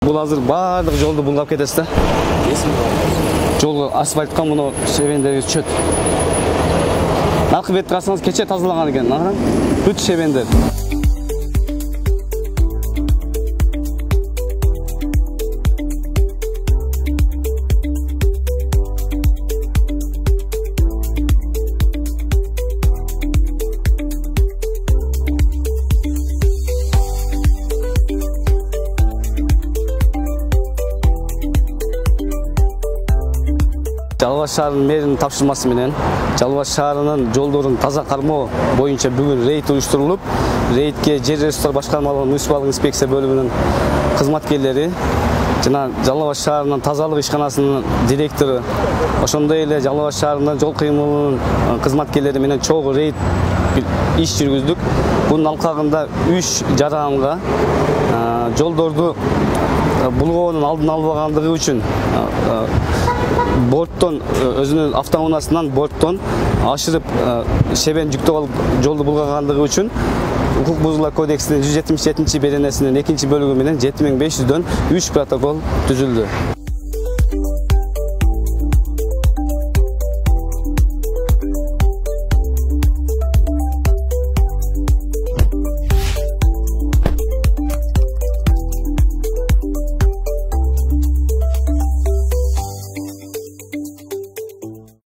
Бул азыр баардык жолду булгап кетесиз да. Жол асфальтка муну шебендер чөт. Наркы бет карасаңыз кече тазалаган экен. Бүт шебендер. Жалал Абад шаарынын мэринин тапшырмасы менен Жалал Абад шаарынын жолдорун таза кармоо боюнча бүгүн рейд уюштурулуп, рейдке жер ресурстар башкармалыгынын муниципалдык инспекция бөлүмүнүн кызматкерлери жана Жалал Абад шаарынын тазалык ишканасынын директору, ошондой эле Жалал Абад шаарынын жол кыймылынын кызматкерлери менен чогуу рейд иш жүргүздүк. Бунун алкагында 3 жаранга жолдорду булгоонун алдын албагандыгы үчүн борттон өзүнүн автоунаасынан борттон ашырып шебен жүктөп алып жолду булгагандыгы үчүн Укук бузуулар кодексинин 177 беренесинин 2 бөлүгү менен 7500дөн 3 протокол түзүлдү.